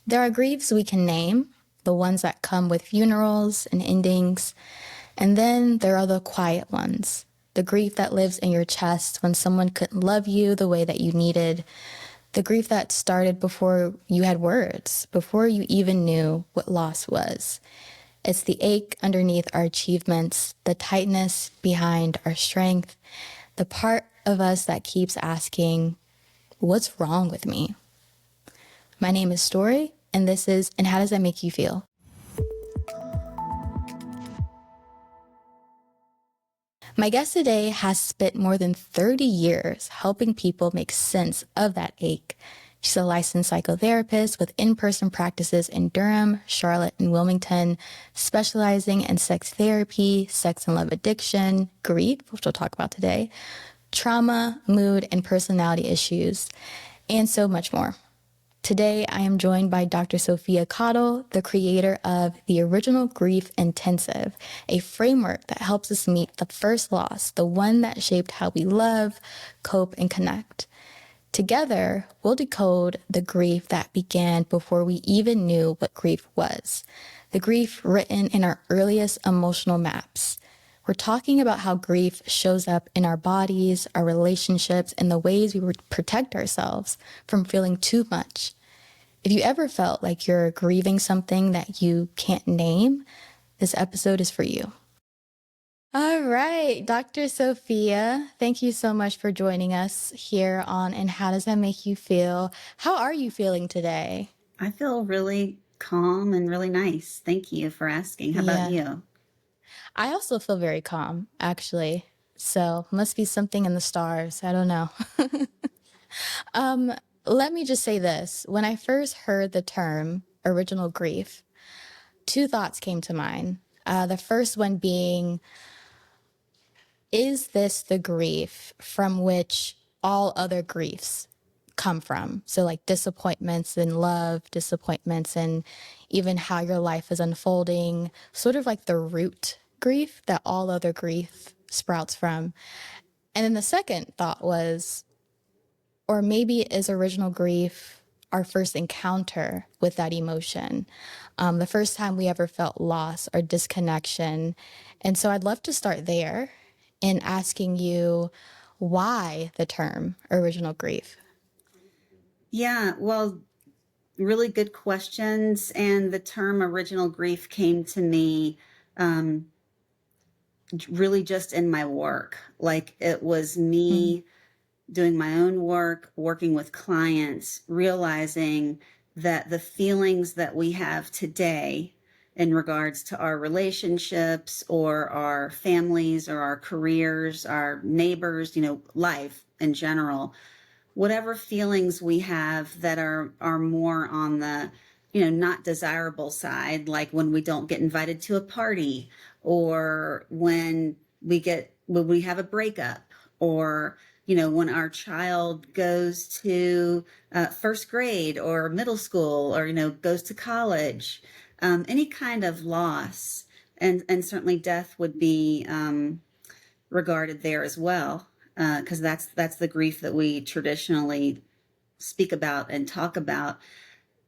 There are griefs we can name, the ones that come with funerals and endings. And then there are the quiet ones, the grief that lives in your chest when someone couldn't love you the way that you needed, the grief that started before you had words, before you even knew what loss was. It's the ache underneath our achievements, the tightness behind our strength, the part of us that keeps asking, what's wrong with me? My name is Stori, and this is And How Does That Make You Feel? My guest today has spent more than 30 years helping people make sense of that ache. She's a licensed psychotherapist with in-person practices in Durham, Charlotte, and Wilmington, specializing in sex therapy, sex and love addiction, grief, which we'll talk about today, trauma, mood, and personality issues, and so much more. Today, I am joined by Dr. Sophia Caudle, the creator of the Original Grief Intensive, a framework that helps us meet the first loss, the one that shaped how we love, cope, and connect. Together, we'll decode the grief that began before we even knew what grief was, the grief written in our earliest emotional maps. We're talking about how grief shows up in our bodies, our relationships, and the ways we protect ourselves from feeling too much. If you ever felt like you're grieving something that you can't name, this episode is for you. All right, Dr. Sophia, thank you so much for joining us here on And How Does That Make You Feel? How are you feeling today? I feel really calm and really nice. Thank you for asking. How about you? I also feel very calm, actually. So must be something in the stars. I don't know. Let me just say this. When I first heard the term original grief, two thoughts came to mind. The first one being, is this the grief from which all other griefs come from? So like disappointments in love, disappointments in even how your life is unfolding, sort of like the root grief that all other grief sprouts from. And then the second thought was, or maybe is original grief our first encounter with that emotion, the first time we ever felt loss or disconnection. And so I'd love to start there in asking you why the term original grief. Yeah, well, really good questions. And the term original grief came to me really just in my work. Like it was me doing my own work, working with clients, realizing that the feelings that we have today in regards to our relationships or our families or our careers, our neighbors, life in general, whatever feelings we have that are more on the not desirable side, like when we don't get invited to a party, or when we have a breakup, or when our child goes to first grade or middle school, or goes to college, any kind of loss, and certainly death would be regarded there as well, because that's the grief that we traditionally speak about and talk about.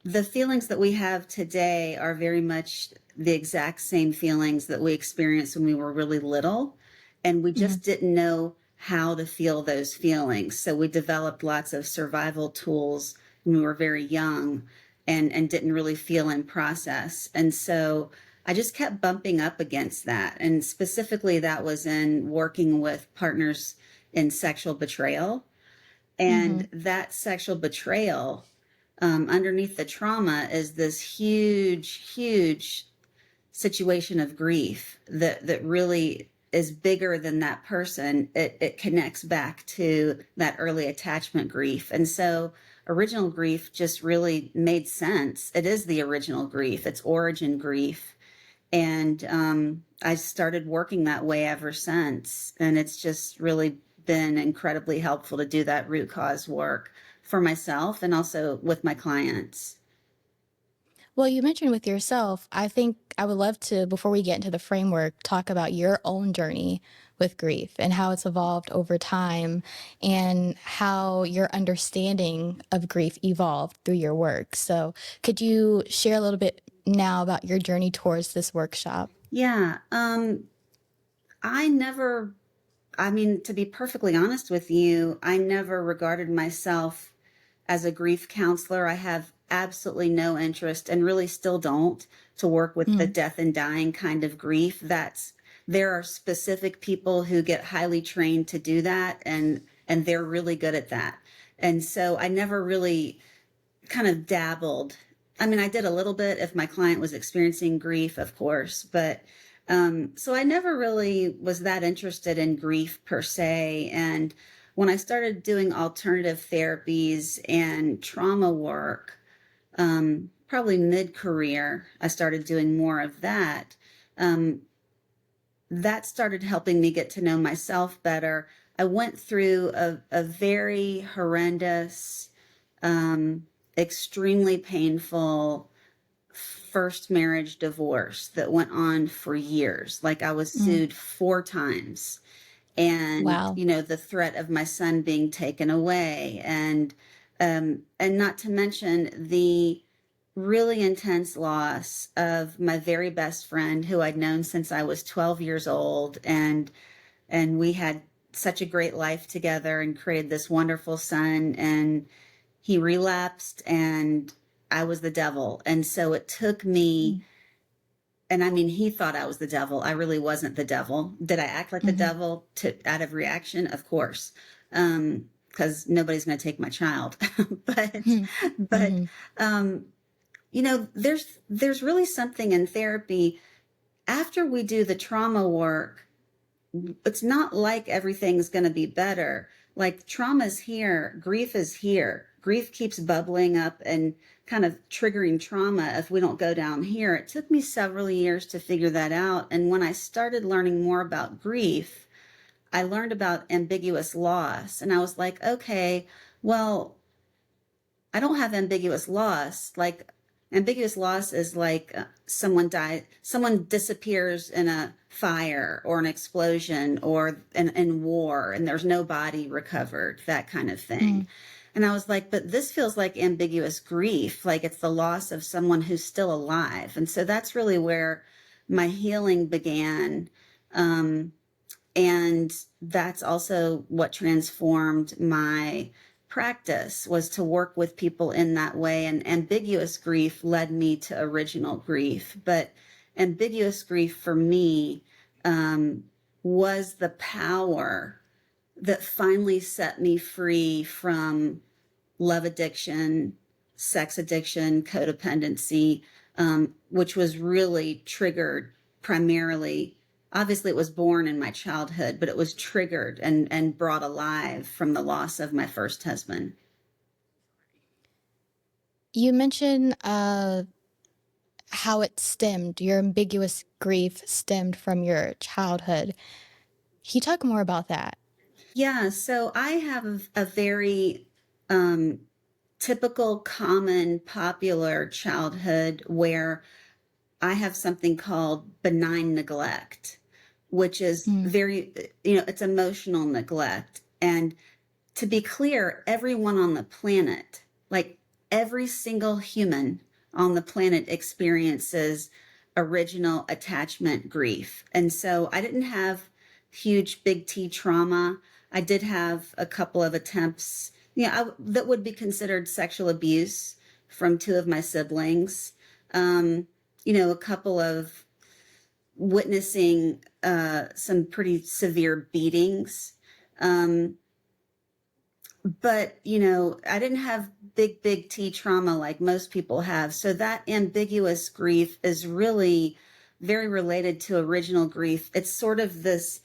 The feelings that we have today are very much the exact same feelings that we experienced when we were really little, and we just didn't know how to feel those feelings. So we developed lots of survival tools when we were very young, and didn't really feel and process. And so I just kept bumping up against that. And specifically, that was in working with partners in sexual betrayal. And that sexual betrayal, underneath the trauma, is this huge situation of grief that really is bigger than that person. It connects back to that early attachment grief. And so original grief just really made sense. It is the original grief. It's origin grief. And I started working that way ever since. And it's just really been incredibly helpful to do that root cause work for myself and also with my clients. Well, you mentioned with yourself, I think I would love to, before we get into the framework, talk about your own journey with grief and how it's evolved over time and how your understanding of grief evolved through your work. So, could you share a little bit now about your journey towards this workshop? Yeah. I never, I mean, to be perfectly honest with you, I never regarded myself as a grief counselor. I have absolutely no interest and really still don't to work with the Mm, death and dying kind of grief. There are specific people who get highly trained to do that, and they're really good at that. And so I never really kind of dabbled. I mean, I did a little bit if my client was experiencing grief, of course, but so I never really was that interested in grief per se. And when I started doing alternative therapies and trauma work, probably mid-career, I started doing more of that. Um, that started helping me get to know myself better. I went through a very horrendous, extremely painful first marriage divorce that went on for years. Like I was mm. sued 4 times, and Wow. the threat of my son being taken away, and not to mention the really intense loss of my very best friend who I'd known since I was 12 years old, and we had such a great life together and created this wonderful son, and he relapsed, and I was the devil. And so it took me, Mm, and I mean, he thought I was the devil. I really wasn't the devil. Did I act like the mhm, devil out of reaction? Of course. Because nobody's going to take my child. but, mhm, but, mhm, um, there's really something in therapy after we do the trauma work. It's not like everything's going to be better. Like trauma's here, grief is here. Grief keeps bubbling up and kind of triggering trauma if we don't go down here. It took me several years to figure that out. And when I started learning more about grief, I learned about ambiguous loss. And I was like, okay, well, I don't have ambiguous loss. Like ambiguous loss is like someone disappears in a fire or an explosion or in war, and there's no body recovered, that kind of thing. mm. And I was like, but this feels like ambiguous grief, like it's the loss of someone who's still alive. And so that's really where my healing began. Um, and that's also what transformed my practice, was to work with people in that way. And ambiguous grief led me to original grief. But ambiguous grief for me was the power that finally set me free from love addiction, sex addiction, codependency, which was really triggered primarily. Obviously, it was born in my childhood, but it was triggered and brought alive from the loss of my first husband. You mentioned how it stemmed, your ambiguous grief stemmed from your childhood. Can you talk more about that? Yeah, so I have a very typical, common, popular childhood where I have something called benign neglect, which is Mm, very, it's emotional neglect. And to be clear, everyone on the planet, like every single human on the planet, experiences original attachment grief. And so I didn't have huge big T trauma. I did have a couple of attempts, that would be considered sexual abuse from two of my siblings. A couple of witnessing some pretty severe beatings. Um, but I didn't have big T trauma like most people have. So that ambiguous grief is really very related to original grief. It's sort of this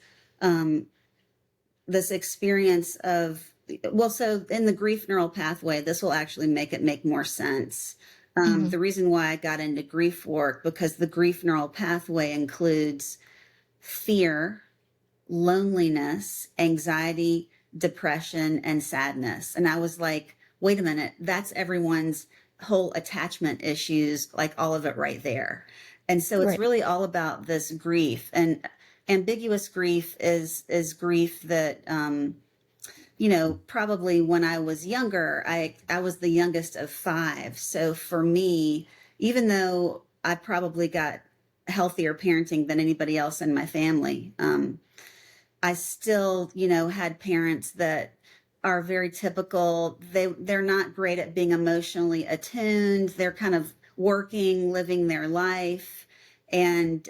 experience of, well, so in the grief neural pathway, this will actually make it make more sense. mhm, The reason why I got into grief work, because the grief neural pathway includes fear, loneliness, anxiety, depression, and sadness. And I was like, wait a minute, that's everyone's whole attachment issues, like all of it right there. And so it's right. really all about this grief. And ambiguous grief is grief that, you know, probably when I was younger, I was the youngest of five. So for me, even though I probably got healthier parenting than anybody else in my family, I still, you know, had parents that are very typical. They're not great at being emotionally attuned. They're kind of working, living their life, and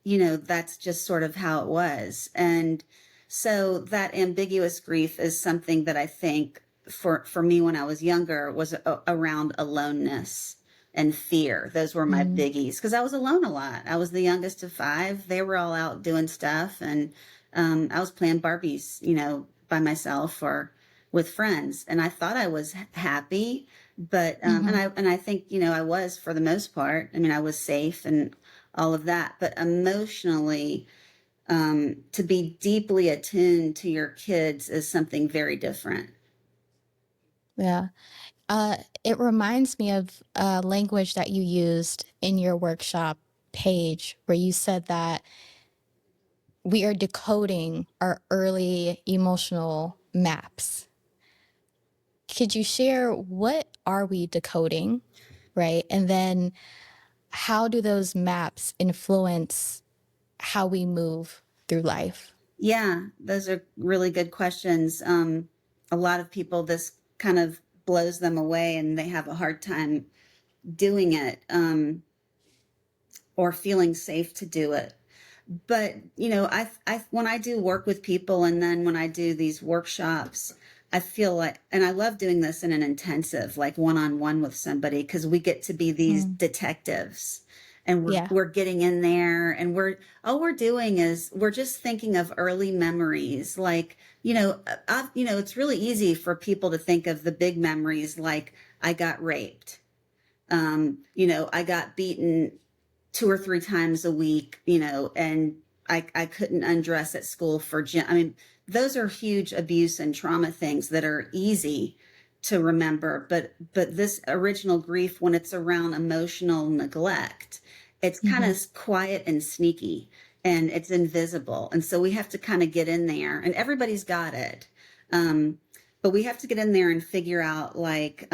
you know, that's just sort of how it was. And so that ambiguous grief is something that I think for me when I was younger was around aloneness and fear. Those were my Mm. biggies because I was alone a lot. I was the youngest of five. They were all out doing stuff, and I was playing Barbies, you know, by myself or with friends, and I thought I was happy, but Mm-hmm. and I think, you know, I was for the most part. I mean, I was safe and all of that, but emotionally, to be deeply attuned to your kids is something very different. Yeah. It reminds me of a language that you used in your workshop page where you said that we are decoding our early emotional maps. Could you share what are we decoding, right? And then how do those maps influence how we move through life? Yeah, those are really good questions. A lot of people, this kind of blows them away and they have a hard time doing it, or feeling safe to do it. But you know, when I do work with people and then when I do these workshops, I feel like, and I love doing this in an intensive, like one-on-one with somebody, because we get to be these Mm. detectives, and Yeah. we're getting in there, and we're all we're doing is we're just thinking of early memories, like, you know, you know, it's really easy for people to think of the big memories, like I got raped, you know, I got beaten 2 or 3 times a week, you know, and I couldn't undress at school for gym. I mean, those are huge abuse and trauma things that are easy to remember. But this original grief, when it's around emotional neglect, it's kind Mm-hmm. of quiet and sneaky and it's invisible. And so we have to kind of get in there, and everybody's got it. But we have to get in there and figure out, like,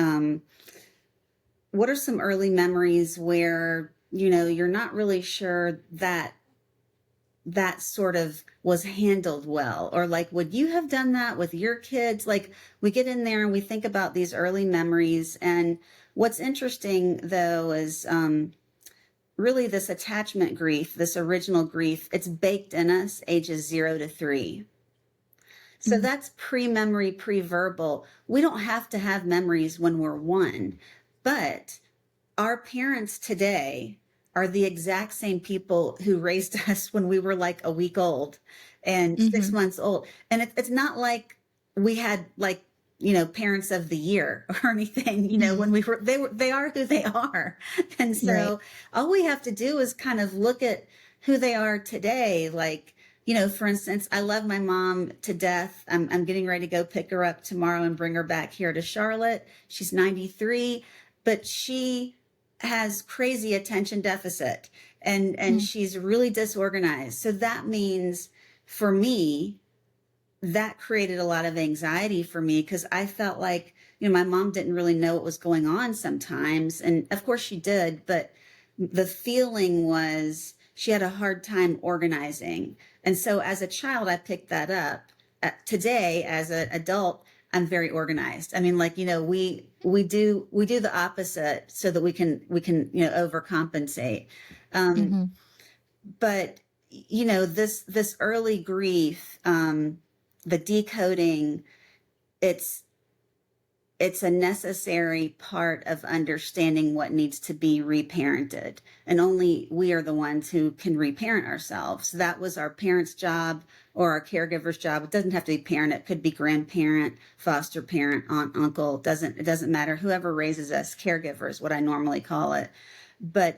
what are some early memories where, you know, you're not really sure that that sort of was handled well, or like, would you have done that with your kids? Like, we get in there and we think about these early memories. And what's interesting though is, really this attachment grief, this original grief, it's baked in us ages 0 to 3. So Mm. that's pre-memory, pre-verbal. We don't have to have memories when we're one, but our parents today are the exact same people who raised us when we were like a week old and six Mm-hmm. months old. And it's not like we had, like, you know, parents of the year or anything, you know, when we were, they are who they are. And Right. so all we have to do is kind of look at who they are today. Like, you know, for instance, I love my mom to death. I'm getting ready to go pick her up tomorrow and bring her back here to Charlotte. She's 93, but she has crazy attention deficit, and Mm. she's really disorganized. So that means, for me, that created a lot of anxiety for me because I felt like, you know, my mom didn't really know what was going on sometimes, and of course she did, but the feeling was she had a hard time organizing. And so as a child I picked that up. Today as an adult, I'm very organized. I mean, like, you know, we do the opposite so that we can, you know, overcompensate. Um, Mm-hmm. but you know, this early grief, the decoding, it's it's a necessary part of understanding what needs to be reparented. And only we are the ones who can reparent ourselves. That was our parents' job or our caregiver's job. It doesn't have to be parent, it could be grandparent, foster parent, aunt, uncle. It doesn't matter. Whoever raises us, caregiver is what I normally call it. But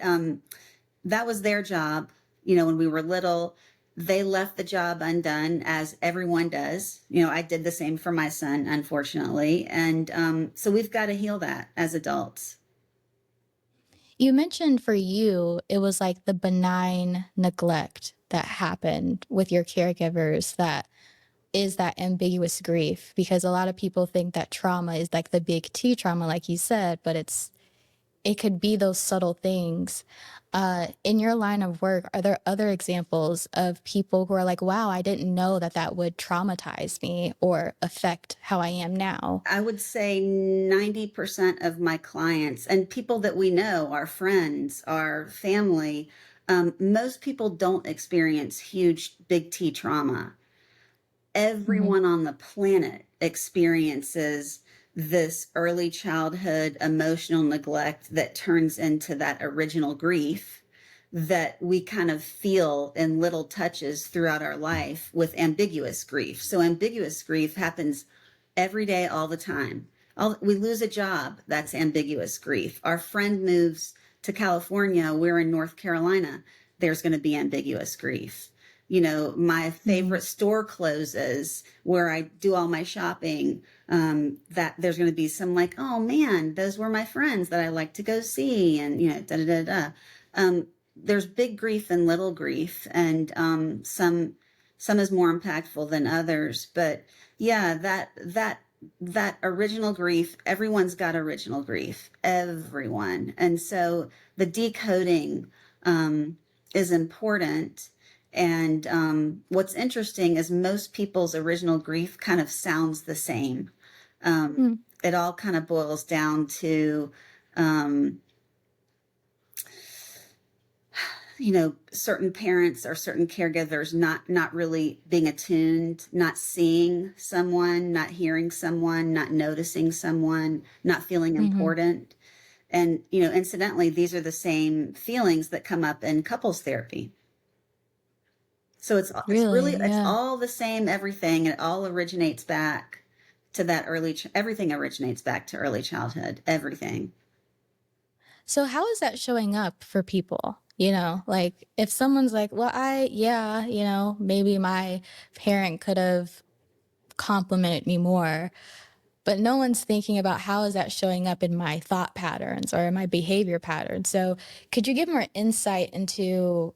that was their job. You know, when we were little, they left the job undone, as everyone does. You know, I did the same for my son, unfortunately. And so we've got to heal that as adults. You mentioned for you, it was like the benign neglect that happened with your caregivers that is that ambiguous grief? Because a lot of people think that trauma is like the big T trauma, like you said, but it could be those subtle things. In your line of work, are there other examples of people who are like, wow, I didn't know that that would traumatize me or affect how I am now? I would say 90% of my clients and people that we know, our friends, our family, most people don't experience huge, big T trauma. Hmm. Everyone on the planet experiences this early childhood emotional neglect that turns into that original grief that we kind of feel in little touches throughout our life with ambiguous grief. So ambiguous grief happens every day, all the time. We lose a job, that's ambiguous grief. Our friend moves to California, we're in North Carolina, there's going to be ambiguous grief. My Hmm. favorite store closes where I do all my shopping. That there's going to be some like, oh man, those were my friends that I like to go see, and da da da da. There's big grief and little grief, and some is more impactful than others. But yeah, that original grief, everyone's got original grief, everyone, and so the decoding is important. And what's interesting is most people's original grief kind of sounds the same. Hmm. It all kind of boils down to, um, certain parents or certain caregivers not really being attuned, not seeing someone, not hearing someone, not noticing someone, not feeling Hmm. important. And incidentally, these are the same feelings that come up in couples therapy. So it's really Really? it's Yeah. all the same everything. It all originates back to that everything originates back to early childhood, everything. So how is that showing up for people? Like if someone's like, well, yeah, maybe my parent could have complimented me more, but no one's thinking about how is that showing up in my thought patterns or my behavior patterns. So could you give more insight into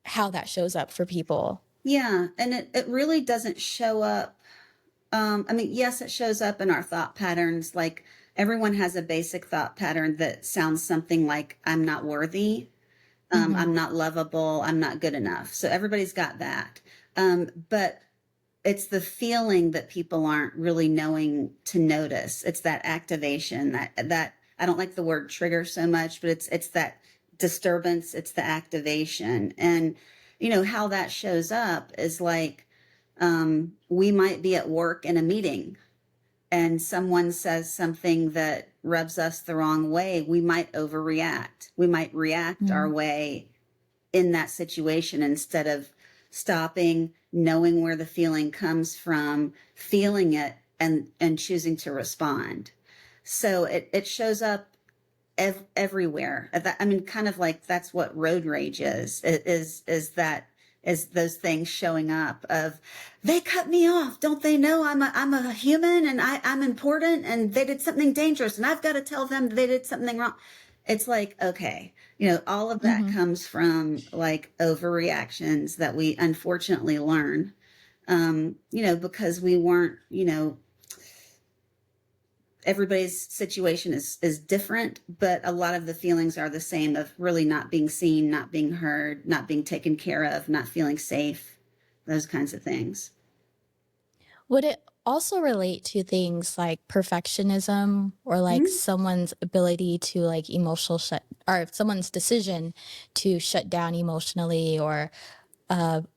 how that shows up for people? Yeah, and it really doesn't show up. I mean, yes, it shows up in our thought patterns. Like everyone has a basic thought pattern that sounds something like I'm not worthy, Hmm. I'm not lovable, I'm not good enough. So everybody's got that. But it's the feeling that people aren't really knowing to notice. It's that activation that I don't like the word trigger so much, but it's that disturbance, it's the activation. And how that shows up is like, we might be at work in a meeting and someone says something that rubs us the wrong way. We might overreact, we might react our Mm. way in that situation instead of stopping, knowing where the feeling comes from, feeling it, and choosing to respond. So it shows up everywhere. I mean, kind of like that's what road rage is. Is those things showing up of they cut me off. Don't they know I'm a human and I'm important and they did something dangerous and I've got to tell them they did something wrong. It's like, okay, all of that Hmm. comes from like overreactions that we unfortunately learn, because we weren't, everybody's situation is different, but a lot of the feelings are the same of really not being seen, not being heard, not being taken care of, not feeling safe, those kinds of things. Would it also relate to things like perfectionism or like Mhm. someone's ability to like emotional shut or someone's decision to shut down emotionally or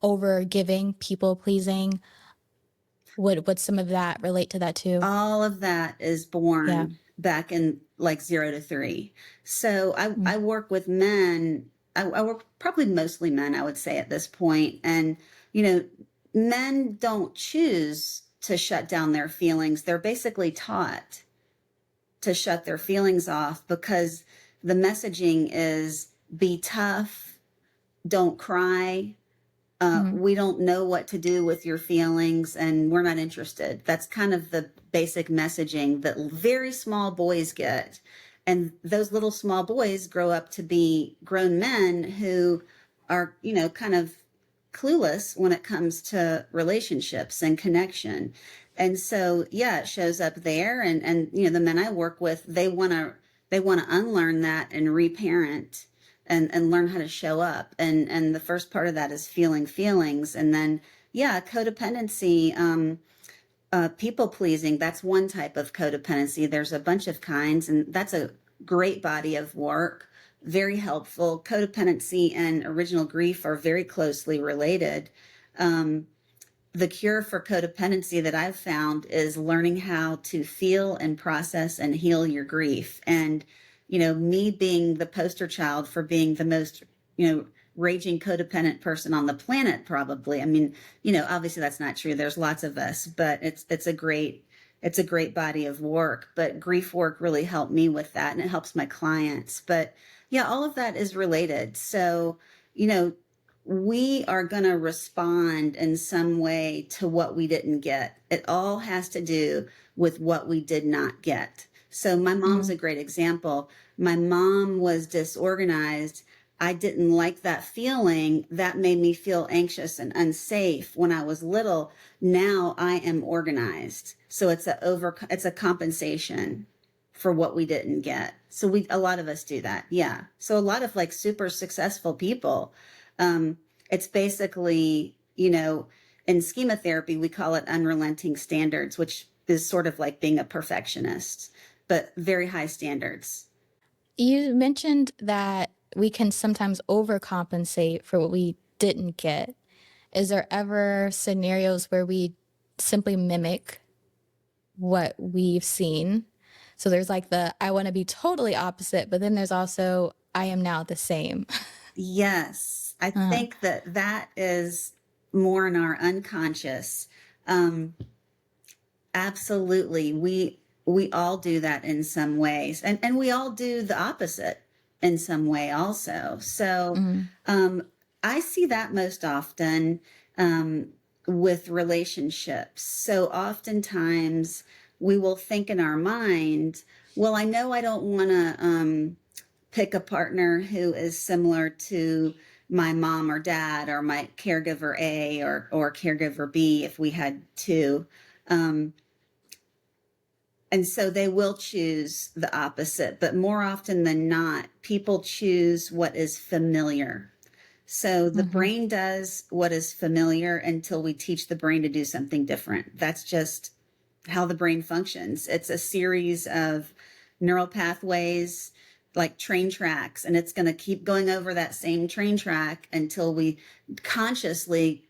over giving, people pleasing? Would some of that relate to that too? All of that is Yeah. born back in like 0 to 3. So I work with men. I work probably mostly men, I would say at this point. And, you know, men don't choose to shut down their feelings. They're basically taught to shut their feelings off because the messaging is be tough, don't cry, Mm-hmm. we don't know what to do with your feelings and we're not interested. That's kind of the basic messaging that very small boys get. And those little small boys grow up to be grown men who are, kind of clueless when it comes to relationships and connection. And so, yeah, it shows up there. And, the men I work with, they want to unlearn that and reparent and learn how to show up. And the first part of that is feeling feelings. And then, yeah, codependency, people pleasing, that's one type of codependency. There's a bunch of kinds, and that's a great body of work, very helpful. Codependency and original grief are very closely related. The cure for codependency that I've found is learning how to feel and process and heal your grief. And, me being the poster child for being the most, raging codependent person on the planet, probably. I mean, obviously that's not true. There's lots of us, but it's a great body of work. But grief work really helped me with that, and it helps my clients. But yeah, all of that is related. So, we are going to respond in some way to what we didn't get. It all has to do with what we did not get. So my mom's a great example. My mom was disorganized. I didn't like that feeling. That made me feel anxious and unsafe when I was little. Now I am organized. So it's a compensation for what we didn't get. So a lot of us do that. Yeah. So a lot of like super successful people, it's basically, in schema therapy, we call it unrelenting standards, which is sort of like being a perfectionist, but very high standards. You mentioned that we can sometimes overcompensate for what we didn't get. Is there ever scenarios where we simply mimic what we've seen? So there's like I want to be totally opposite, but then there's also I am now the same. Yes, I think that is more in our unconscious. Absolutely. We all do that in some ways. And we all do the opposite in some way also. So I see that most often with relationships. So oftentimes we will think in our mind, well, I know I don't want to pick a partner who is similar to my mom or dad or my caregiver A or caregiver B if we had two. And so they will choose the opposite, but more often than not, people choose what is familiar. So the brain does what is familiar until we teach the brain to do something different. That's just how the brain functions. It's a series of neural pathways like train tracks, and it's going to keep going over that same train track until we consciously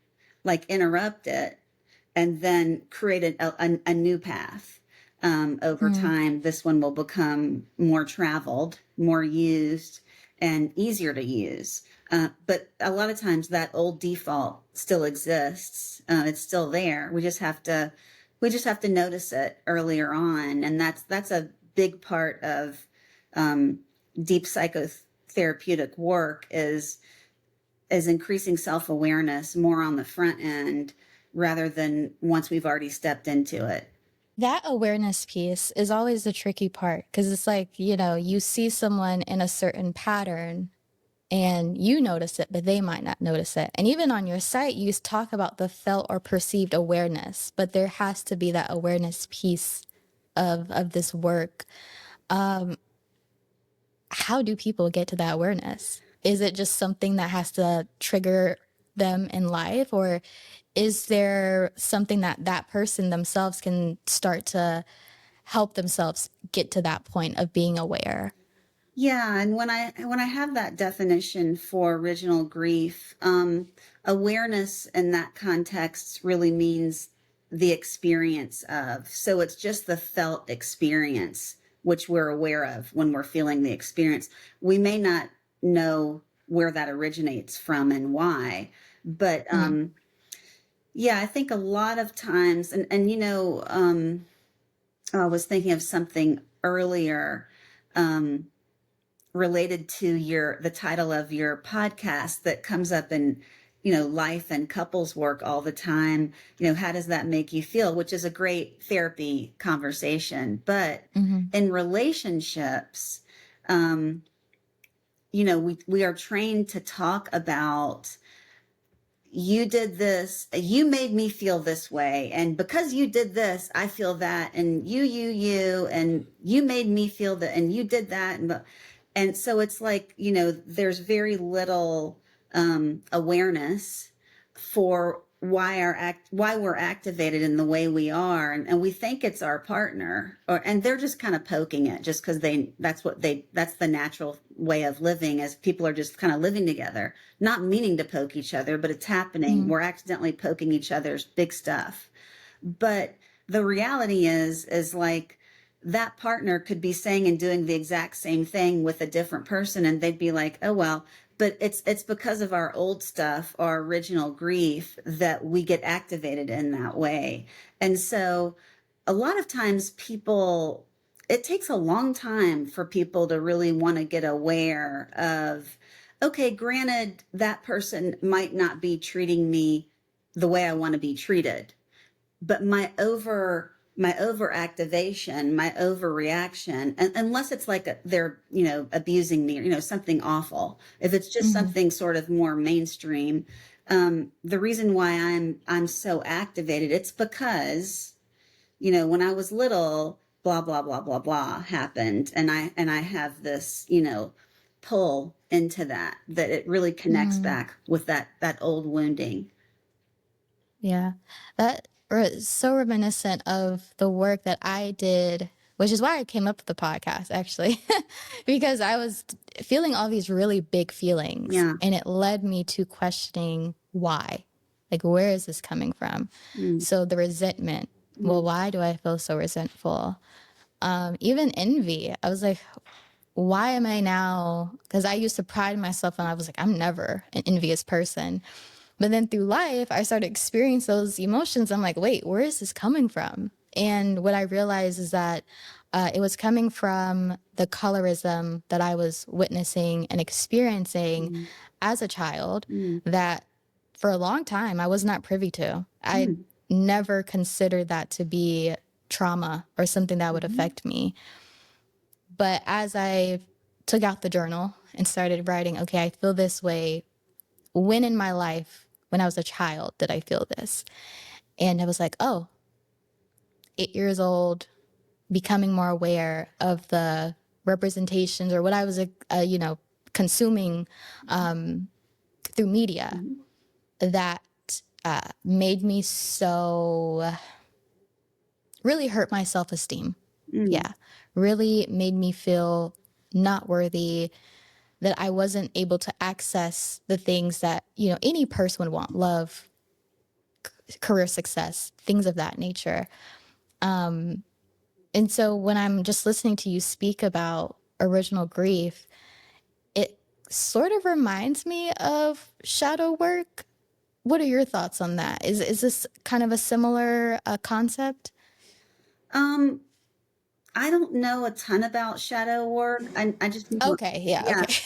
like interrupt it and then create a new path. Over time, this one will become more traveled, more used, and easier to use. But a lot of times that old default still exists. It's still there. We just have to notice it earlier on, and that's a big part of deep psychotherapeutic work is increasing self-awareness more on the front end rather than once we've already stepped into it. That awareness piece is always the tricky part because it's like, you see someone in a certain pattern and you notice it, but they might not notice it. And even on your site, you talk about the felt or perceived awareness, but there has to be that awareness piece of this work. How do people get to that awareness? Is it just something that has to trigger them in life, or is there something that person themselves can start to help themselves get to that point of being aware? Yeah, and when I have that definition for original grief, awareness in that context really means the experience of. So it's just the felt experience, which we're aware of when we're feeling the experience. We may not know where that originates from and why, but yeah, I think a lot of times, and I was thinking of something earlier. Related to the title of your podcast that comes up in life and couples work all the time. How does that make you feel, which is a great therapy conversation. But in relationships, we are trained to talk about, you did this, you made me feel this way, and because you did this, I feel that, and you, and you made me feel that, and you did that, and so it's like, there's very little awareness for why we're activated in the way we are, and we think it's our partner, and they're just kind of poking it just because that's the natural way of living, as people are just kind of living together, not meaning to poke each other, but it's happening. We're accidentally poking each other's big stuff. But the reality is like, that partner could be saying and doing the exact same thing with a different person, and they'd be like, oh well, but it's because of our old stuff, our original grief, that we get activated in that way. And so a lot of times it takes a long time for people to really want to get aware of, okay, granted, that person might not be treating me the way I want to be treated, but my overactivation, my overreaction, and unless it's like they're abusing me, or something awful, if it's just something sort of more mainstream, the reason why I'm so activated, it's because when I was little, blah blah blah blah blah happened, and I have this pull into that it really connects back with that old wounding. Yeah, that is so reminiscent of the work that I did, which is why I came up with the podcast, actually, because I was feeling all these really big feelings, Yeah. and it led me to questioning why. Like, where is this coming from? So the resentment. Well, why do I feel so resentful? Even envy. I was like, why am I now? Because I used to pride myself, and I was like, I'm never an envious person. But then through life, I started experiencing those emotions. I'm like, wait, where is this coming from? And what I realized is that it was coming from the colorism that I was witnessing and experiencing as a child that for a long time I was not privy to. I never considered that to be trauma or something that would affect me. But as I took out the journal and started writing, okay, I feel this way. When in my life, when I was a child, did I feel this? And I was like, oh, 8 years old, becoming more aware of the representations or what I was, consuming through media that made me so really hurt my self-esteem. Yeah, really made me feel not worthy, that I wasn't able to access the things that, any person would want: love, career success, things of that nature. And so when I'm just listening to you speak about original grief, it sort of reminds me of shadow work. What are your thoughts on that? Is this kind of a similar concept? I don't know a ton about shadow work. I just know, Okay, yeah, yeah, okay.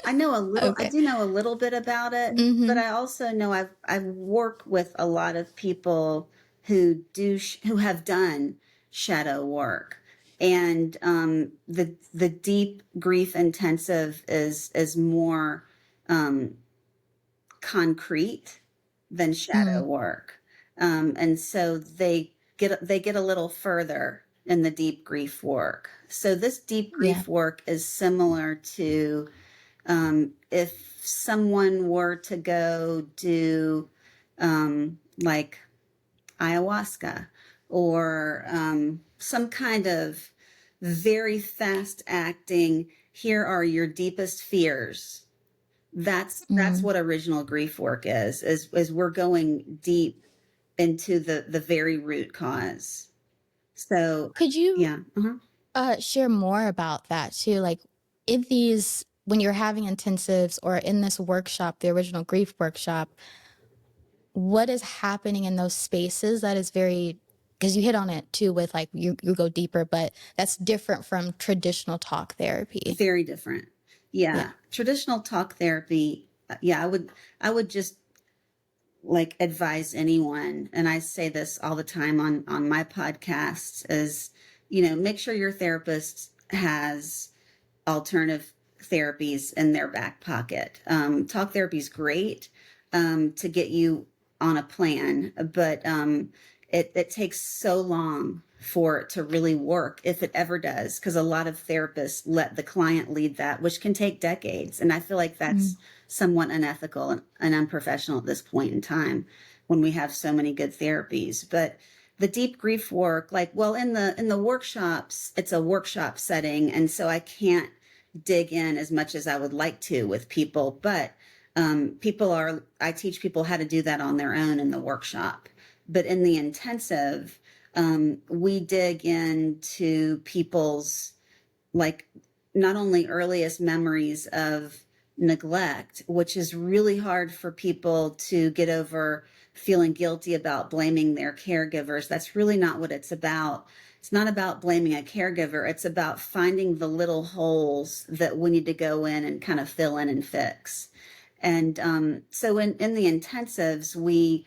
I know a little. I Okay. do know a little bit about it, but I also know I've worked with a lot of people who have done shadow work, and the deep grief intensive is more concrete than shadow work, and so they get a little further in the deep grief work. So this deep Yeah. grief work is similar to if someone were to go do like ayahuasca or some kind of very fast acting, here are your deepest fears. That's what original grief work is we're going deep into the very root cause. So Could you yeah. share more about that too? Like, in these, when you're having intensives or in this workshop, the original grief workshop, what is happening in those spaces that is very, because you hit on it too with like you go deeper, but that's different from traditional talk therapy. Very different. Yeah. Yeah. Traditional talk therapy, yeah, I would just like advise anyone, and I say this all the time on my podcasts, is make sure your therapist has alternative therapies in their back pocket. Talk therapy is great to get you on a plan, but it takes so long for it to really work, if it ever does, because a lot of therapists let the client lead that, which can take decades. And I feel like that's somewhat unethical and unprofessional at this point in time when we have so many good therapies. But the deep grief work, like, well, in the workshops, it's a workshop setting, and so I can't dig in as much as I would like to with people, but I teach people how to do that on their own in the workshop. But in the intensive, we dig into people's, like, not only earliest memories of neglect, which is really hard for people to get over, feeling guilty about blaming their caregivers. That's really not what it's about. It's not about blaming a caregiver. It's about finding the little holes that we need to go in and kind of fill in and fix. And so in the intensives, we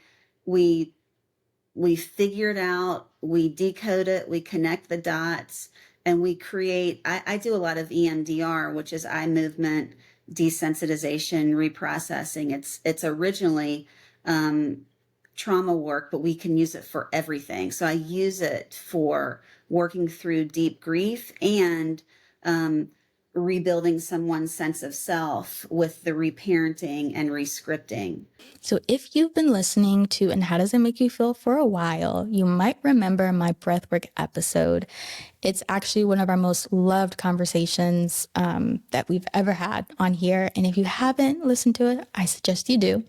figure it out, we decode it, we connect the dots, and we create. I do a lot of EMDR, which is eye movement desensitization reprocessing. It's originally trauma work, but we can use it for everything. So I use it for working through deep grief and rebuilding someone's sense of self with the reparenting and rescripting. So if you've been listening to And How Does It Make You Feel for a while, you might remember my breathwork episode. It's actually one of our most loved conversations that we've ever had on here. And if you haven't listened to it, I suggest you do.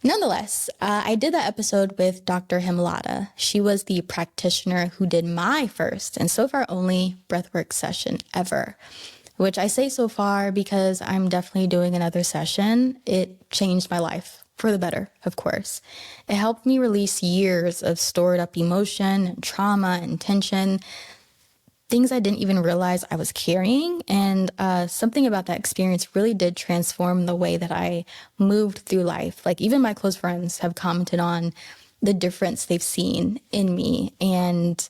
Nonetheless, I did that episode with Dr. Himlada. She was the practitioner who did my first and so far only breathwork session ever, which I say so far because I'm definitely doing another session. It changed my life for the better, of course. It helped me release years of stored up emotion and trauma and tension, things I didn't even realize I was carrying. And something about that experience really did transform the way that I moved through life. Like, even my close friends have commented on the difference they've seen in me. And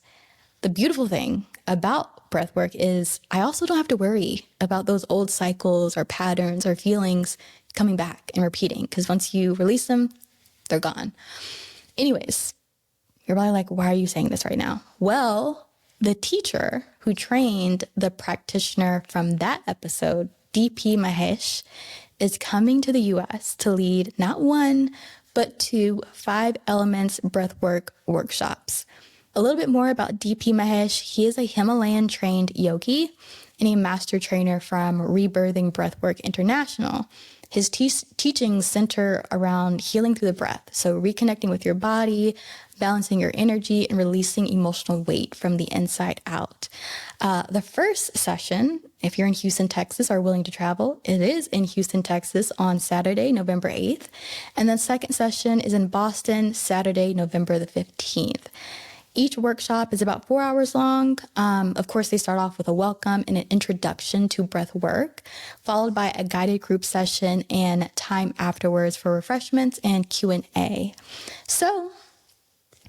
the beautiful thing about breathwork is I also don't have to worry about those old cycles or patterns or feelings coming back and repeating, because once you release them, they're gone. Anyways, you're probably like, why are you saying this right now? Well, the teacher who trained the practitioner from that episode, DP Mahesh, is coming to the US to lead not one, but 2 5 elements breathwork workshops. A little bit more about DP Mahesh. He is a Himalayan trained yogi and a master trainer from Rebirthing Breathwork International. His teachings center around healing through the breath. So reconnecting with your body, balancing your energy, and releasing emotional weight from the inside out. The first session, if you're in Houston, Texas, or willing to travel, it is in Houston, Texas on Saturday, November 8th. And then second session is in Boston, Saturday, November the 15th. Each workshop is about 4 hours long. Of course, they start off with a welcome and an introduction to breath work, followed by a guided group session and time afterwards for refreshments and Q&A. So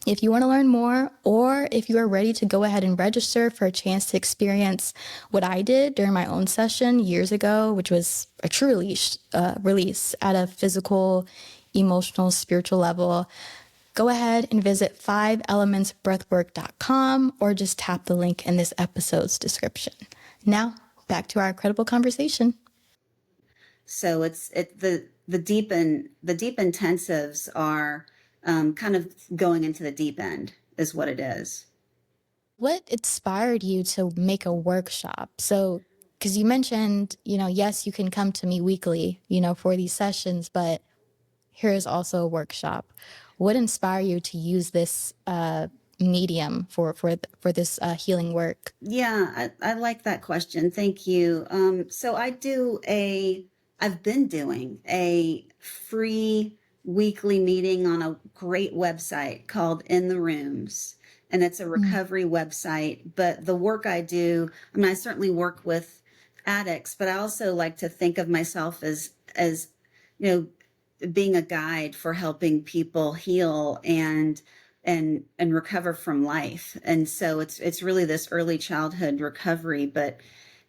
if you want to learn more, or if you are ready to go ahead and register for a chance to experience what I did during my own session years ago, which was a true release at a physical, emotional, spiritual level, go ahead and visit 5elementsbreathwork.com or just tap the link in this episode's description. Now, back to our incredible conversation. So the deep intensives are kind of going into the deep end is what it is. What inspired you to make a workshop? So, because you mentioned, yes, you can come to me weekly, for these sessions, but here's also a workshop. What inspired you to use this medium for this healing work? Yeah, I like that question. Thank you. So I've been doing a free weekly meeting on a great website called In the Rooms. And it's a recovery website. But the work I do, I certainly work with addicts, but I also like to think of myself as being a guide for helping people heal and recover from life. And so it's really this early childhood recovery, but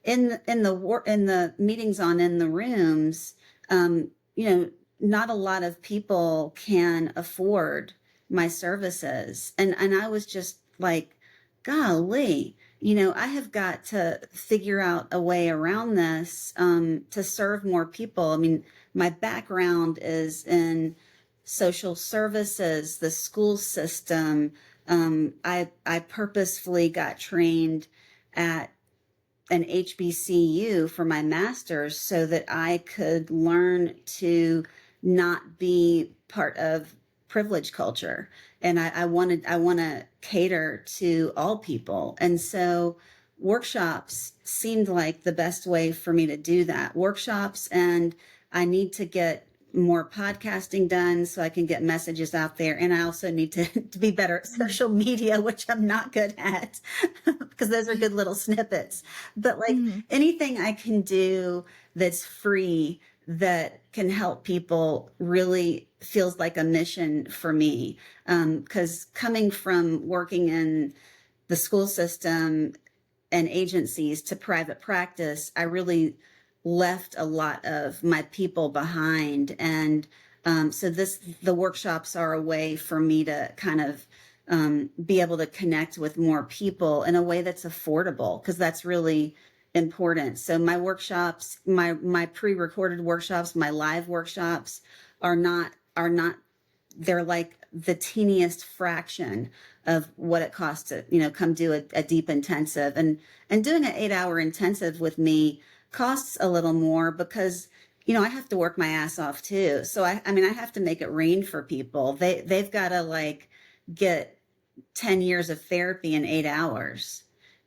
in the meetings on in the rooms, you know, not a lot of people can afford my services. And I was just like, golly, you know, I have got to figure out a way around this, to serve more people. I mean, my background is in social services, the school system. I purposefully got trained at an HBCU for my master's so that I could learn to not be part of privilege culture. And I want to cater to all people. And so workshops seemed like the best way for me to do that. Workshops, and I need to get more podcasting done so I can get messages out there. And I also need to be better at social media, which I'm not good at because those are good little snippets. But like anything I can do that's free that can help people really feels like a mission for me. Because coming from working in the school system and agencies to private practice, I really left a lot of my people behind. And so the workshops are a way for me to kind of be able to connect with more people in a way that's affordable, because that's really important. So my workshops, my pre-recorded workshops, my live workshops are not they're like the teeniest fraction of what it costs to, you know, come do a deep intensive. And doing an 8-hour intensive with me costs a little more because, you know, I have to work my ass off too. So I mean, I have to make it rain for people. They've got to like get 10 years of therapy in 8 hours.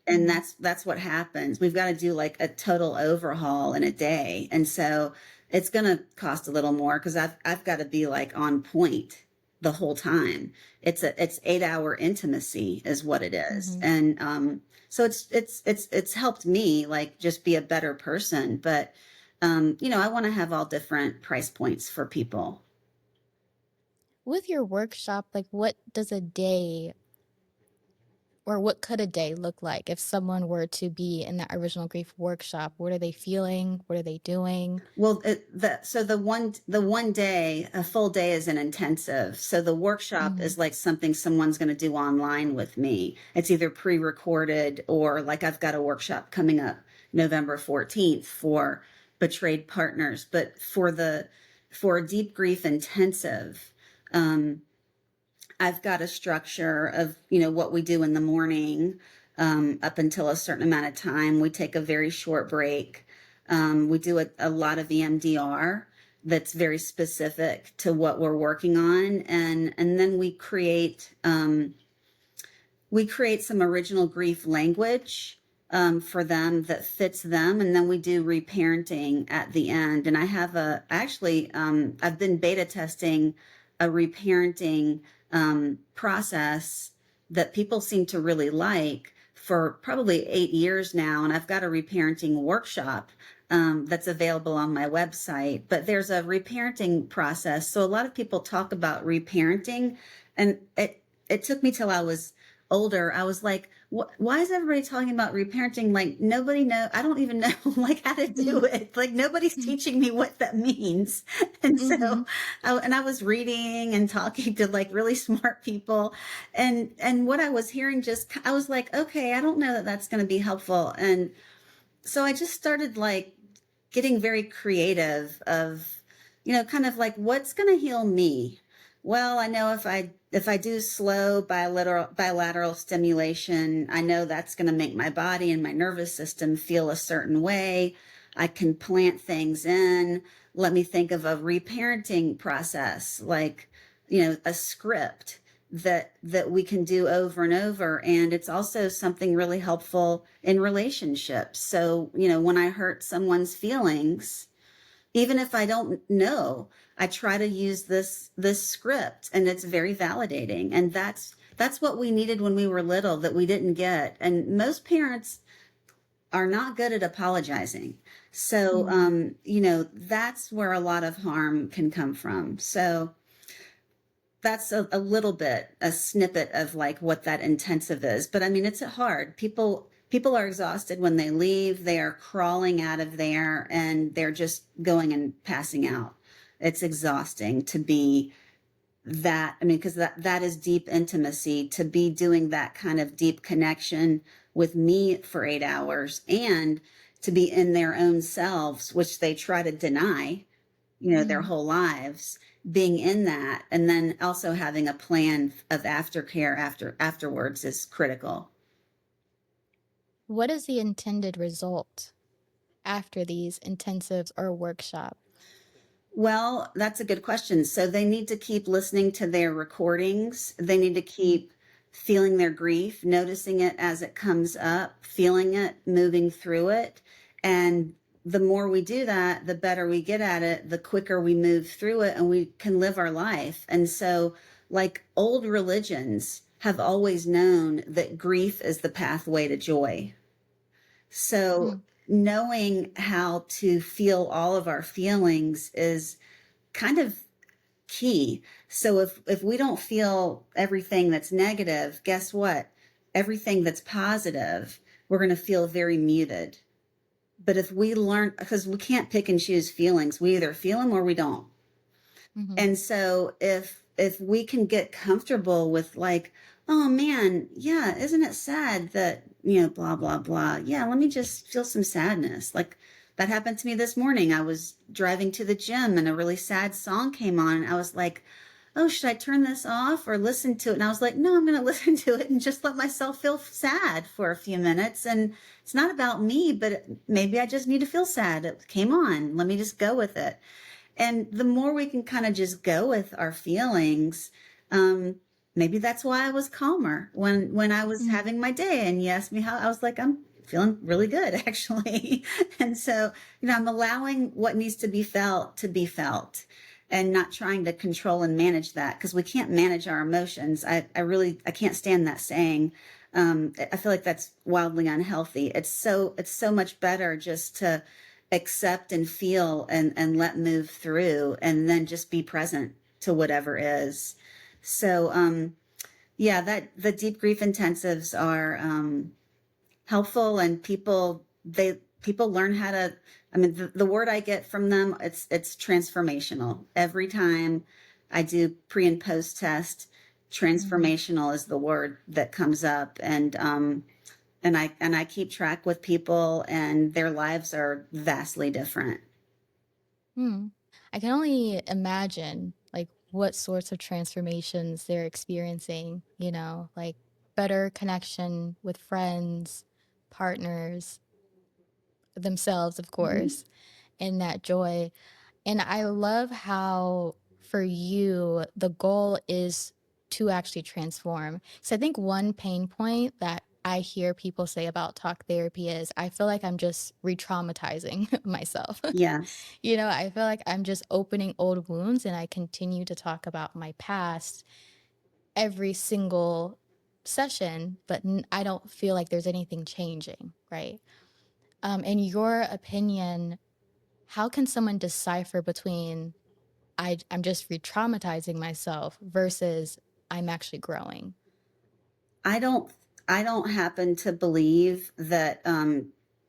And that's what happens. We've got to do like a total overhaul in a day. And so it's going to cost a little more because I've got to be like on point the whole time. It's 8-hour intimacy is what it is. And so it's helped me like just be a better person. But you know, I want to have all different price points for people. With your workshop, like what does a day or what could a day look like if someone were to be in that original grief workshop? What are they feeling? What are they doing? Well, the one day, a full day is an intensive. So the workshop is like something someone's going to do online with me. It's either pre-recorded or like I've got a workshop coming up November 14th for betrayed partners. But for a deep grief intensive, I've got a structure of, you know, what we do in the morning, up until a certain amount of time. We take a very short break. We do a lot of EMDR that's very specific to what we're working on. And then we create some original grief language for them that fits them. And then we do reparenting at the end. And I have I've been beta testing a reparenting process that people seem to really like for probably 8 years now. And I've got a reparenting workshop that's available on my website. But there's a reparenting process. So a lot of people talk about reparenting, and it took me till I was older. I was like, why is everybody talking about reparenting? Like nobody know. I don't even know like how to do it. Like nobody's teaching me what that means. And so, I was reading and talking to like really smart people, and what I was hearing I was like, okay, I don't know that that's going to be helpful. And so I just started like getting very creative of, you know, kind of like what's going to heal me. Well, I know if I do slow bilateral stimulation, I know that's going to make my body and my nervous system feel a certain way. I can plant things in. Let me think of a reparenting process, like, you know, a script that we can do over and over. And it's also something really helpful in relationships. So, you know, when I hurt someone's feelings, even if I don't know, I try to use this script, and it's very validating. And that's what we needed when we were little that we didn't get. And most parents are not good at apologizing. So, you know, that's where a lot of harm can come from. So that's a little bit, a snippet of like what that intensive is. But I mean, it's hard. People people are exhausted when they leave. They are crawling out of there and they're just going and passing out. It's exhausting to be that. I mean, because that is deep intimacy, to be doing that kind of deep connection with me for 8 hours, and to be in their own selves, which they try to deny, their whole lives, being in that, and then also having a plan of aftercare afterwards is critical. What is the intended result after these intensives or workshops? Well, that's a good question. So they need to keep listening to their recordings. They need to keep feeling their grief, noticing it as it comes up, feeling it, moving through it. And the more we do that, the better we get at it, the quicker we move through it and we can live our life. And so, like, old religions have always known that grief is the pathway to joy. So knowing how to feel all of our feelings is kind of key. So if we don't feel everything that's negative, guess what? Everything that's positive, we're going to feel very muted. But if we learn, because we can't pick and choose feelings, we either feel them or we don't. And so if we can get comfortable with, like, oh man, yeah, isn't it sad that, blah, blah, blah. Yeah, let me just feel some sadness. Like, that happened to me this morning. I was driving to the gym and a really sad song came on, and I was like, oh, should I turn this off or listen to it? And I was like, no, I'm going to listen to it and just let myself feel sad for a few minutes. And it's not about me, but maybe I just need to feel sad. It came on. Let me just go with it. And the more we can kind of just go with our feelings, maybe that's why I was calmer when I was having my day. And you asked me how, I was like, I'm feeling really good, actually. And so, I'm allowing what needs to be felt and not trying to control and manage that, because we can't manage our emotions. I can't stand that saying. I feel like that's wildly unhealthy. It's so much better just to accept and feel and let move through, and then just be present to whatever is. So, yeah, that the deep grief intensives are helpful, and people learn how to, I mean, the word I get from them, it's transformational. Every time I do pre and post test, transformational is the word that comes up. And I keep track with people, and their lives are vastly different. I can only imagine, like, what sorts of transformations they're experiencing, like better connection with friends, partners, themselves, of course, and that joy. And I love how for you, the goal is to actually transform. So I think one pain point that I hear people say about talk therapy is, I feel like I'm just re-traumatizing myself. Yes. I feel like I'm just opening old wounds, and I continue to talk about my past every single session, but I don't feel like there's anything changing, right? In your opinion, how can someone decipher between I'm just re-traumatizing myself versus I'm actually growing? I don't happen to believe that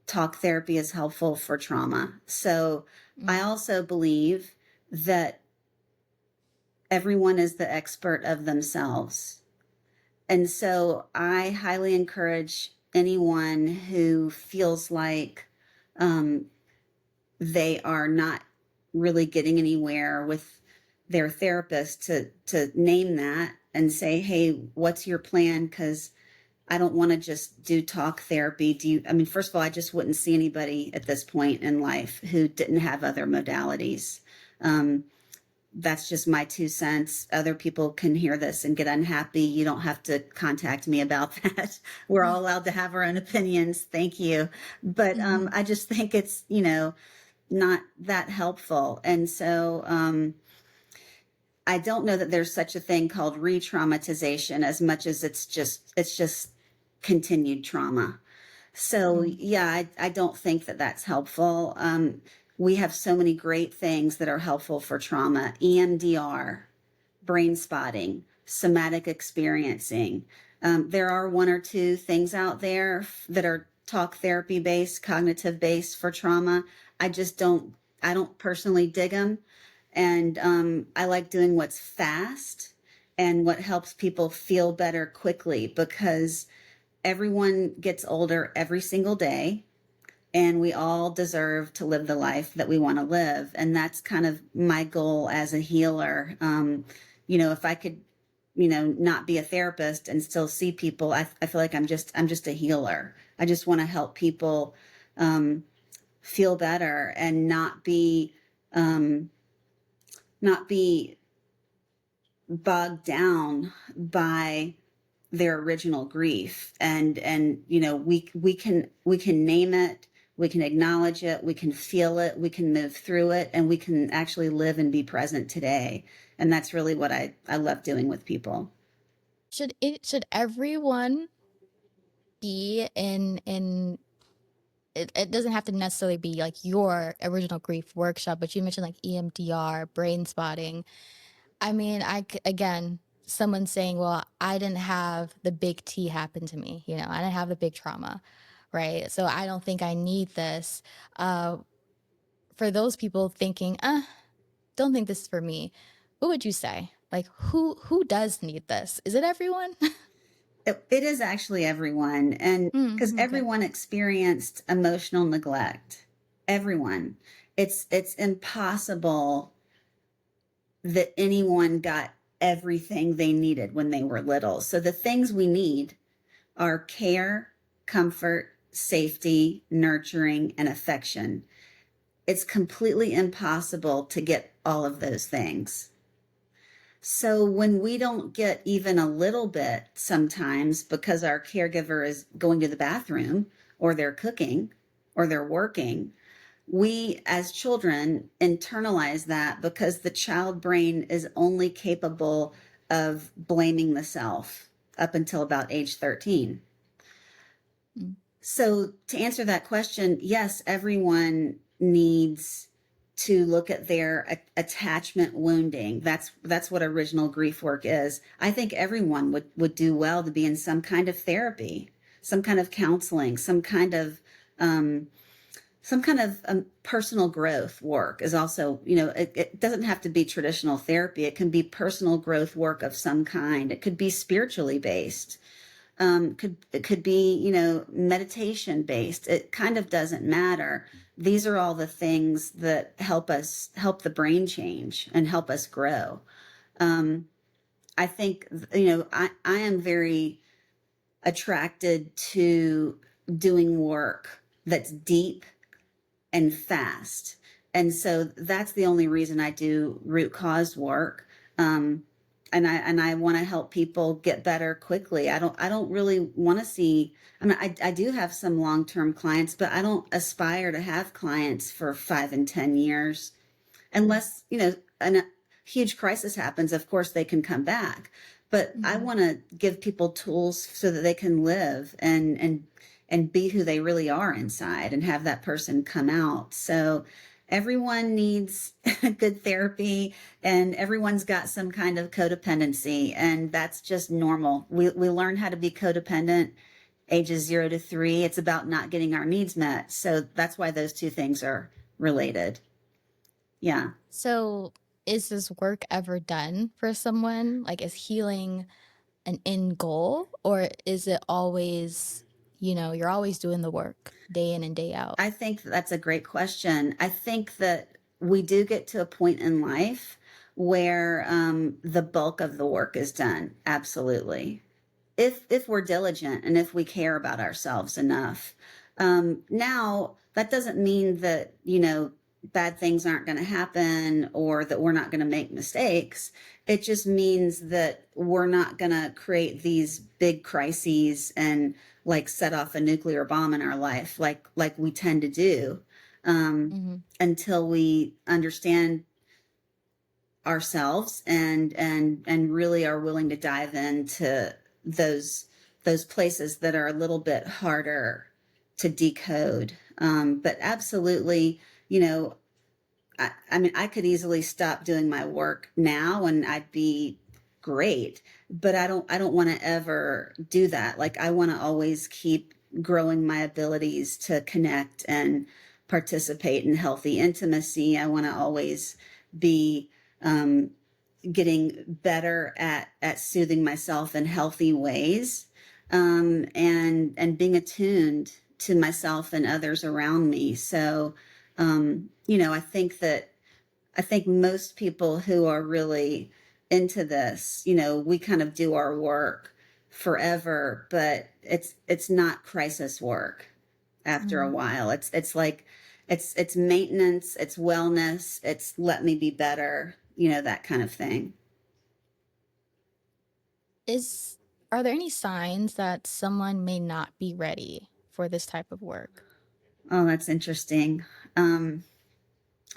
talk therapy is helpful for trauma. So I also believe that everyone is the expert of themselves. And so I highly encourage anyone who feels like they are not really getting anywhere with their therapist to name that and say, hey, what's your plan? Because I don't want to just do talk therapy. I mean, first of all, I just wouldn't see anybody at this point in life who didn't have other modalities. That's just my 2 cents. Other people can hear this and get unhappy. You don't have to contact me about that. We're all allowed to have our own opinions. Thank you. But I just think it's, not that helpful. And so I don't know that there's such a thing called re-traumatization, as much as it's just continued trauma. So yeah, I don't think that that's helpful. We have so many great things that are helpful for trauma: EMDR, brain spotting, somatic experiencing. There are 1 or 2 things out there that are talk therapy based, cognitive based for trauma. I don't personally dig them. And I like doing what's fast and what helps people feel better quickly, because everyone gets older every single day, and we all deserve to live the life that we want to live. And that's kind of my goal as a healer. If I could, not be a therapist and still see people, I feel like I'm just a healer. I just want to help people feel better and not be bogged down by their original grief. And we can name it, we can acknowledge it, we can feel it, we can move through it, and we can actually live and be present today. And that's really what I love doing with people. Should everyone be in it doesn't have to necessarily be like your original grief workshop, but you mentioned like EMDR, brain spotting. I mean, again, someone saying, well, I didn't have the big T happen to me, I didn't have the big trauma, right? So I don't think I need this. For those people thinking, don't think this is for me, what would you say? Like, who does need this? Is it everyone? It is actually everyone. And because Okay. everyone experienced emotional neglect, everyone. It's impossible that anyone got everything they needed when they were little. So the things we need are care, comfort, safety, nurturing, and affection. It's completely impossible to get all of those things. So when we don't get even a little bit sometimes because our caregiver is going to the bathroom, or they're cooking, or they're working, we as children internalize that because the child brain is only capable of blaming the self up until about age 13. Mm. So to answer that question, yes, everyone needs to look at their attachment wounding. That's what original grief work is. I think everyone would do well to be in some kind of therapy, some kind of counseling, some kind of personal growth work is also, it doesn't have to be traditional therapy. It can be personal growth work of some kind. It could be spiritually based. It could be, meditation based. It kind of doesn't matter. These are all the things that help the brain change and help us grow. I think, I am very attracted to doing work that's deep and fast. And so that's the only reason I do root cause work. And I want to help people get better quickly. I don't really want to see, I mean, I do have some long-term clients, but I don't aspire to have clients for 5 and 10 years unless, a huge crisis happens. Of course they can come back, but I want to give people tools so that they can live and be who they really are inside and have that person come out. So everyone needs good therapy, and everyone's got some kind of codependency, and that's just normal. We learn how to be codependent ages 0 to 3. It's about not getting our needs met. So that's why those two things are related. Yeah. So is this work ever done for someone? Like, is healing an end goal, or is it always, you're always doing the work day in and day out? I think that's a great question. I think that we do get to a point in life where the bulk of the work is done. Absolutely. If we're diligent and if we care about ourselves enough. Now, that doesn't mean that, bad things aren't going to happen or that we're not going to make mistakes. It just means that we're not going to create these big crises and like set off a nuclear bomb in our life like we tend to do, until we understand ourselves and really are willing to dive into those places that are a little bit harder to decode. But absolutely, I mean, I could easily stop doing my work now and I'd be great, but I don't want to ever do that. Like, I want to always keep growing my abilities to connect and participate in healthy intimacy. I want to always be getting better at soothing myself in healthy ways, and being attuned to myself and others around me. So, I think most people who are really into this, we kind of do our work forever, but it's not crisis work after a while. It's like it's maintenance, it's wellness, it's let me be better, that kind of thing. Are there any signs that someone may not be ready for this type of work? Oh, that's interesting. Um,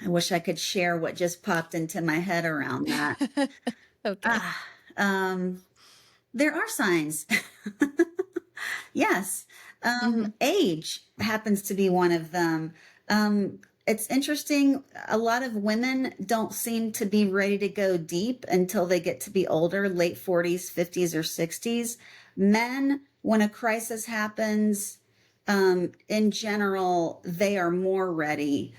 I wish I could share what just popped into my head around that. Okay. Ah, um, there are signs. Yes. Mhm. Age happens to be one of them. It's interesting. A lot of women don't seem to be ready to go deep until they get to be older, late 40s, 50s, or 60s. Men, when a crisis happens, in general, they are more ready.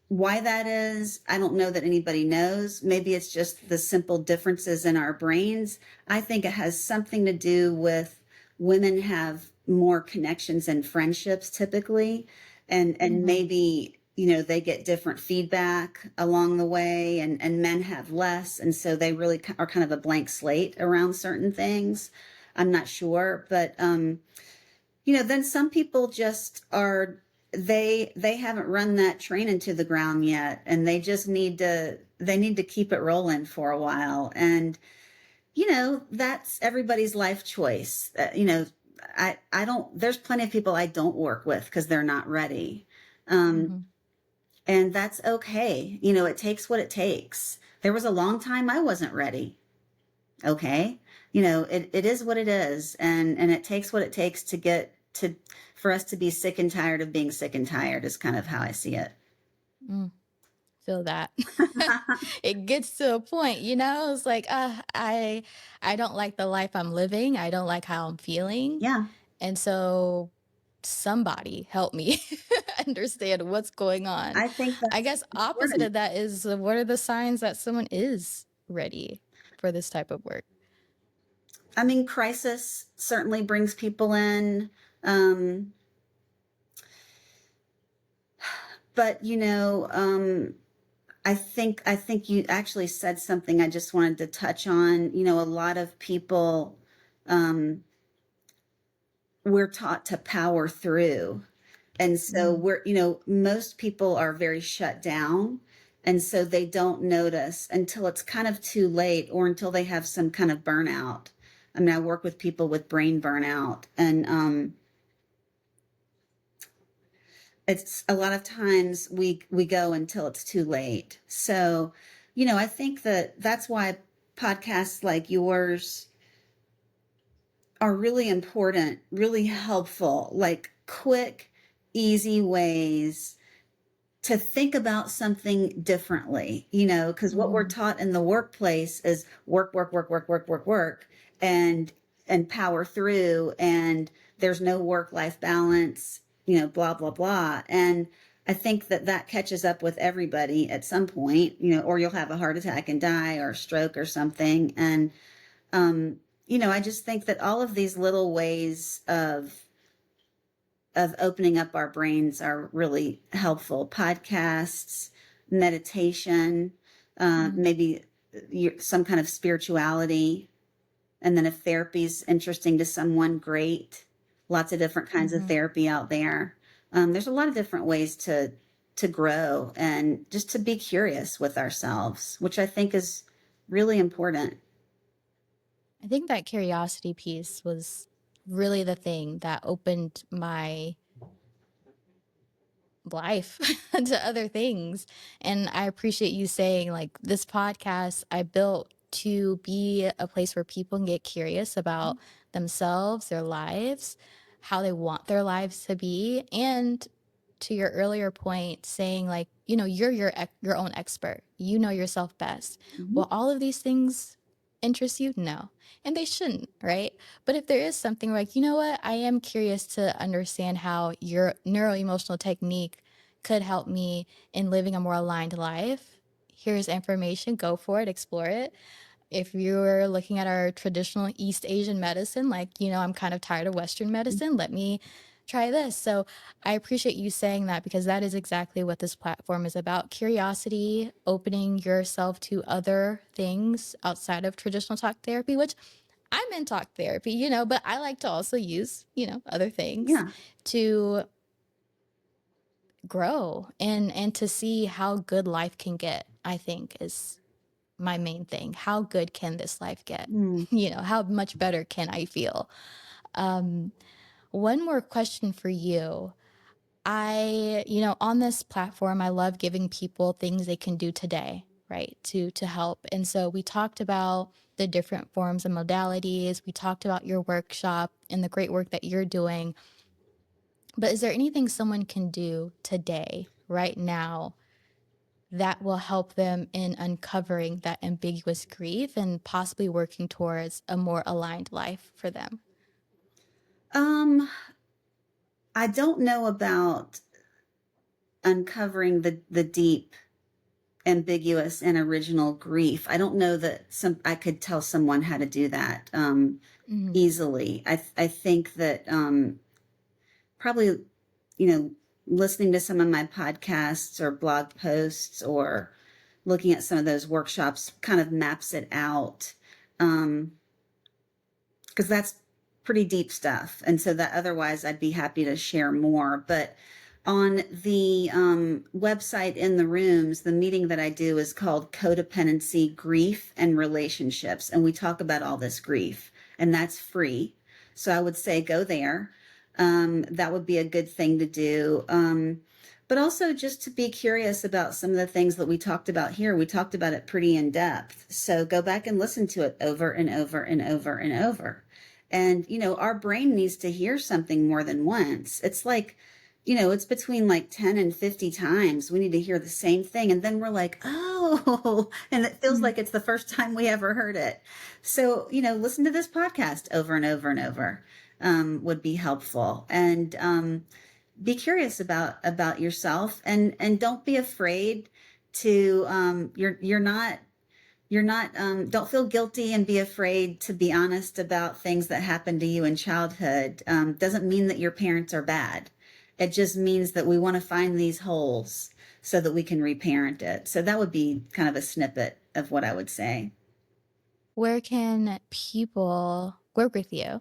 Why that is, I don't know that anybody knows. Maybe it's just the simple differences in our brains. I think it has something to do with women have more connections and friendships typically, and Mhm. maybe they get different feedback along the way, and men have less, and so they really are kind of a blank slate around certain things. I'm not sure, but then some people just are, they haven't run that train into the ground yet, and they need to keep it rolling for a while. And that's everybody's life choice. I don't, there's plenty of people I don't work with because they're not ready. Um, Mhm. and that's okay. It takes what it takes. There was a long time I wasn't ready. Okay. It is what it is. And it takes what it takes to get to, for us to be sick and tired of being sick and tired is kind of how I see it. Mm. Feel that. It gets to a point, it's like, I don't like the life I'm living. I don't like how I'm feeling. Yeah. And so somebody help me understand what's going on. I think I that's guess opposite important. of that is, what are the signs that someone is ready for this type of work? I mean, crisis certainly brings people in. Um, but I think you actually said something I just wanted to touch on. A lot of people, um, we're taught to power through. And so Mm, most people are very shut down. And so they don't notice until it's kind of too late, or until they have some kind of burnout. I mean, I work with people with brain burnout, and it's a lot of times we go until it's too late. So, I think that that's why podcasts like yours are really important, really helpful, like quick, easy ways to think about something differently, because what we're mhm, taught in the workplace is work, work, work, work, work, work, work, and power through, and there's no work-life balance, blah, blah, blah. And I think that that catches up with everybody at some point, or you'll have a heart attack and die, or a stroke or something. And, I just think that all of these little ways of opening up our brains are really helpful. Podcasts, meditation, mhm, maybe some kind of spirituality. And then if therapy's interesting to someone, great. Lots of different kinds of mhm. therapy out there. There's a lot of different ways to grow and just to be curious with ourselves, which I think is really important. I think that curiosity piece was really the thing that opened my life to other things. And I appreciate you saying, like, this podcast I built to be a place where people can get curious about themselves, their lives, how they want their lives to be. And to your earlier point, saying, like, you're your own expert. You know yourself best. Mhm. Well, all of these things interest you? No. And they shouldn't, right? But if there is something like, you know what, I am curious to understand how your neuroemotional technique could help me in living a more aligned life. Here's information, go for it, explore it. If you're looking at our traditional East Asian medicine, like, I'm kind of tired of Western medicine, let me try this. So I appreciate you saying that because that is exactly what this platform is about. Curiosity, opening yourself to other things outside of traditional talk therapy, which I'm in talk therapy, but I like to also use, other things Yeah. to grow and to see how good life can get, I think is my main thing. How good can this life get? Mm. How much better can I feel? One more question for you. On this platform, I love giving people things they can do today, right? To help. And so we talked about the different forms and modalities. We talked about your workshop and the great work that you're doing. But is there anything someone can do today, right now, that will help them in uncovering that ambiguous grief and possibly working towards a more aligned life for them? Um, I don't know about uncovering the deep, ambiguous, and original grief. I don't know that I could tell someone how to do that Mhm. easily. I think that probably, you know, listening to some of my podcasts or blog posts or looking at some of those workshops kind of maps it out. Because that's pretty deep stuff. And so that otherwise I'd be happy to share more. But on the website in the rooms, the meeting that I do is called Codependency, Grief, and Relationships. And we talk about all this grief, and that's free. So I would say go there. That would be a good thing to do. But also just to be curious about some of the things that we talked about here. We talked about it pretty in depth. So go back and listen to it over and over and over and over. And, our brain needs to hear something more than once. It's like, it's between like 10 and 50 times. We need to hear the same thing. And then we're like, oh, and it feels Mhm. like it's the first time we ever heard it. So, listen to this podcast over and over and over would be helpful. And be curious about yourself and don't be afraid to you're not don't feel guilty and be afraid to be honest about things that happened to you in childhood. Doesn't mean that your parents are bad. It just means that we want to find these holes so that we can reparent it. So that would be kind of a snippet of what I would say. Where can people work with you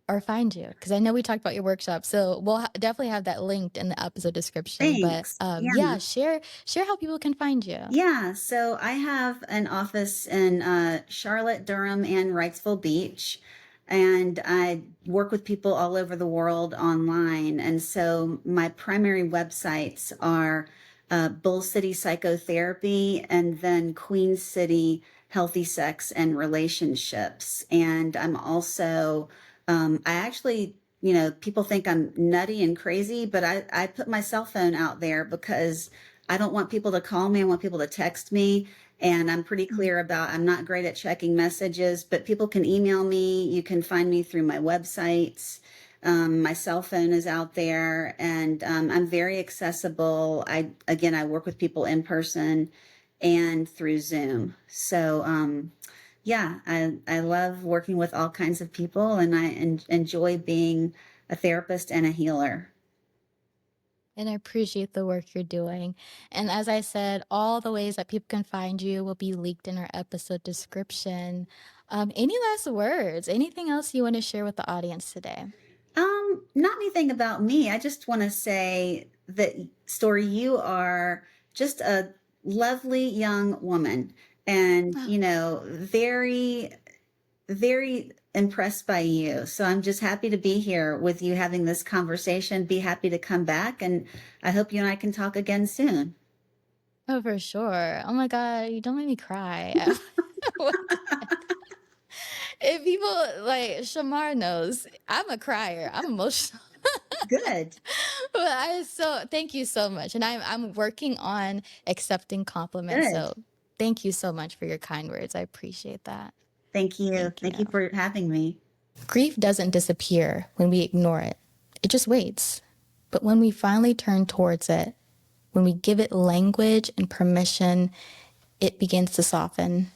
or find you? Because I know we talked about your workshop, so we'll definitely have that linked in the episode description. But Thanks. Yeah. yeah, share how people can find you. Yeah, so I have an office in Charlotte, Durham, and Wrightsville Beach, and I work with people all over the world online. And so my primary websites are Bull City Psychotherapy and then Queen City Healthy Sex and Relationships. And I'm also, I actually, people think I'm nutty and crazy, but I put my cell phone out there because I don't want people to call me. I want people to text me. And I'm pretty Mhm. clear about I'm not great at checking messages, but people can email me. You can find me through my websites. My cell phone is out there, and I'm very accessible. I work with people in person and through Zoom. So yeah, I love working with all kinds of people, and I enjoy being a therapist and a healer. And I appreciate the work you're doing. And as I said, all the ways that people can find you will be linked in our episode description. Any last words? Anything else you want to share with the audience today? Not anything about me. I just want to say that, Stori, you are just a lovely young woman and, Oh, very, very impressed by you. So I'm just happy to be here with you having this conversation. Be happy to come back. And I hope you and I can talk again soon. oh, for sure. Oh my God, you don't make me cry. If people like Shamar knows, I'm a crier. I'm emotional. Good. But thank you so much. And I'm working on accepting compliments. Good. So thank you so much for your kind words. I appreciate that. Thank you. Thank Thank you. you for having me. Grief doesn't disappear when we ignore it. It just waits. But when we finally turn towards it, when we give it language and permission, it begins to soften.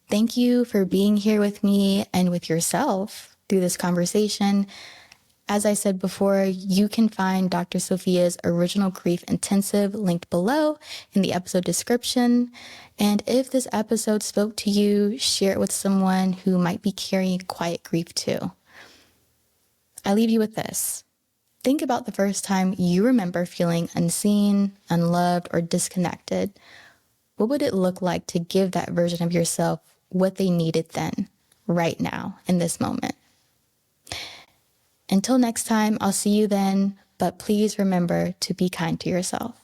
Thank you for being here with me and with yourself through this conversation. As I said before, you can find Dr. Sophia's original grief intensive linked below in the episode description. And if this episode spoke to you, share it with someone who might be carrying quiet grief too. I leave you with this. Think about the first time you remember feeling unseen, unloved, or disconnected. What would it look like to give that version of yourself what they needed then, right now, in this moment? Until next time, I'll see you then, but please remember to be kind to yourself.